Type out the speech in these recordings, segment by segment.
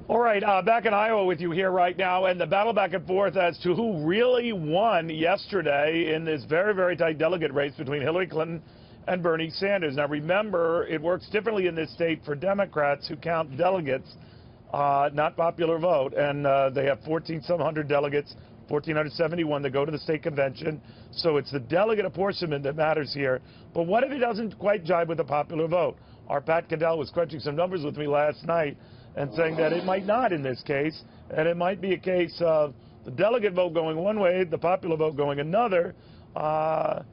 All right, back in Iowa with you here right now, and the battle back and forth as to who really won yesterday in this very, very tight delegate race between Hillary Clinton and Bernie Sanders. Now, remember, it works differently in this state for Democrats who count delegates, not popular vote, and they have 1,400 delegates, 1,471 that go to the state convention. So it's the delegate apportionment that matters here. But what if it doesn't quite jibe with the popular vote? Our Pat Caddell was crunching some numbers with me last night and saying that it might not in this case, and it might be a case of the delegate vote going one way, the popular vote going another. That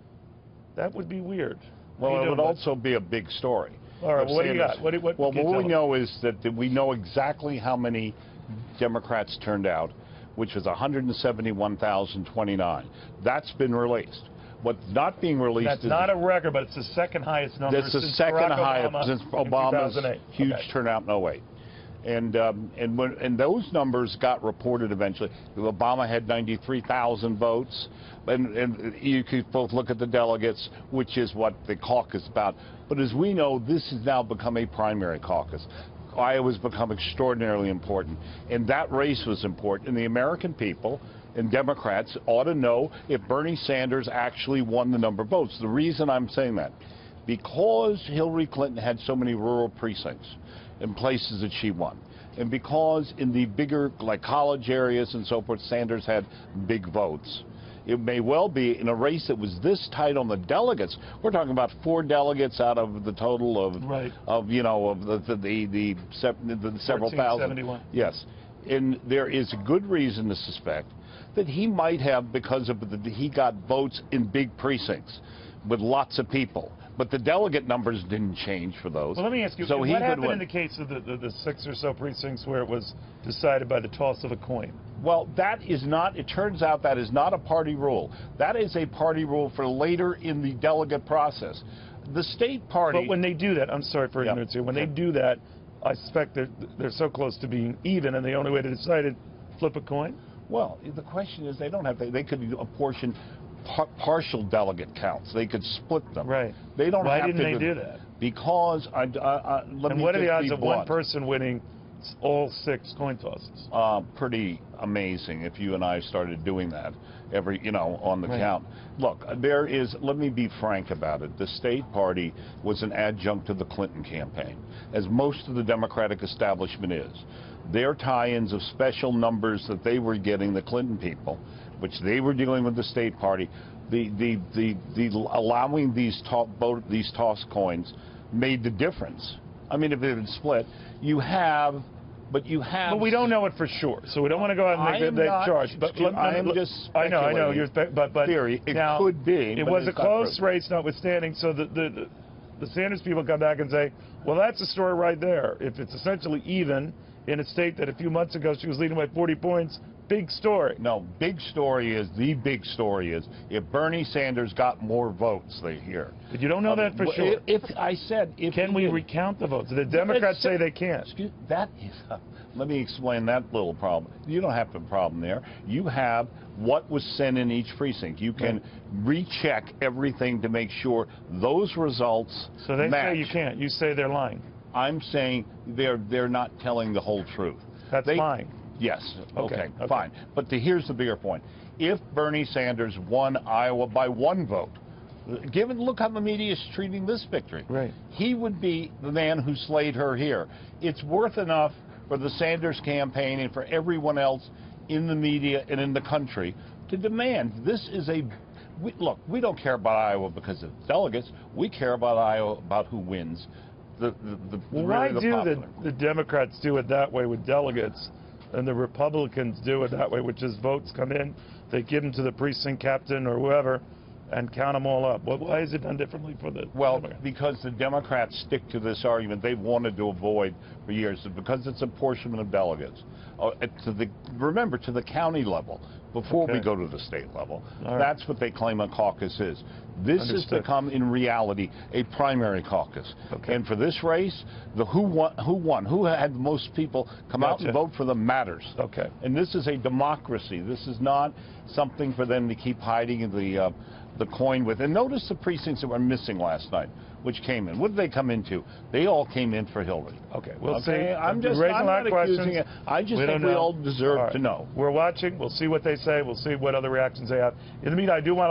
would be weird. Well, it would also be a big story. All right, well, what do you got? What we know is that we know exactly how many Democrats turned out, which was 171,029. That's been released. What's not being released That's not a record, but it's the second highest number since Obama's huge turnout in 08. And those numbers got reported eventually. Obama had 93,000 votes, and you could both look at the delegates, which is what the caucus is about. But as we know, this has now become a primary caucus. Iowa's become extraordinarily important, and that race was important. And the American people and Democrats ought to know if Bernie Sanders actually won the number of votes. The reason I'm saying that, because Hillary Clinton had so many rural precincts in places that she won, and because in the bigger, like college areas and so forth, Sanders had big votes. It may well be in a race that was this tight on the delegates. We're talking about 4 delegates out of the total of the several thousand. Yes, and there is good reason to suspect that he might have, because of he got votes in big precincts with lots of people. But the delegate numbers didn't change for those. Well, let me ask you, so what happened in the case of the 6 or so precincts where it was decided by the toss of a coin? Well, that is not, it turns out that is not a party rule. That is a party rule for later in the delegate process. The state party... But when they do that, I'm sorry for ignorance here, when they do that, I suspect they're so close to being even, and the only way to decide it, flip a coin? Well, the question is they don't have to, they could apportion partial delegate counts. They could split them. Right. They don't Why have didn't to they do that? Because and what are the odds of one person winning all 6 coin tosses? Pretty amazing if you and I started doing that every, on the count. Look, there is, let me be frank about it. The state party was an adjunct to the Clinton campaign, as most of the Democratic establishment is. Their tie-ins of special numbers that they were getting, the Clinton people, which they were dealing with the state party, allowing these toss coins made the difference. I mean, if it had split, but we don't know it for sure, so we don't want to go out and make that charge. But I am just speculating. I know. But theory. It now, could be. It was a close race, notwithstanding. So the Sanders people come back and say, well, that's the story right there. If it's essentially even in a state that a few months ago she was leading by 40 points. Big story. No, the big story is if Bernie Sanders got more votes here. But you don't know that for sure. Can we recount the votes? The Democrats say they can't. That is, let me explain that little problem. You don't have a problem there. You have what was sent in each precinct. You can recheck everything to make sure those results So they match. say you can't. You say they're lying. I'm saying they're not telling the whole truth. That's lying. Yes. Okay. Fine. But here's the bigger point. If Bernie Sanders won Iowa by 1 vote, look how the media is treating this victory. Right. He would be the man who slayed her here. It's worth enough for the Sanders campaign and for everyone else in the media and in the country to demand this is a... Look, we don't care about Iowa because of delegates. We care about Iowa about who wins. Why do the Democrats do it that way with delegates, and the Republicans do it that way, which is votes come in, they give them to the precinct captain or whoever, and count them all up? Why is it done differently for the Democrats? Because the Democrats stick to this argument they've wanted to avoid for years, because it's apportionment of delegates. Remember, to the county level, before we go to the state level. That's what they claim a caucus is. This has become, in reality, a primary caucus. And for this race, who won, who had the most people come out and vote for them matters. And this is a democracy. This is not something for them to keep hiding in the coin with. And notice the precincts that were missing last night. which came in. What did they come into? They all came in for Hillary. Okay, we'll see. I'm raising a lot of questions. I just think we all deserve to know. We're watching. We'll see what they say. We'll see what other reactions they have. In the meantime, I do want to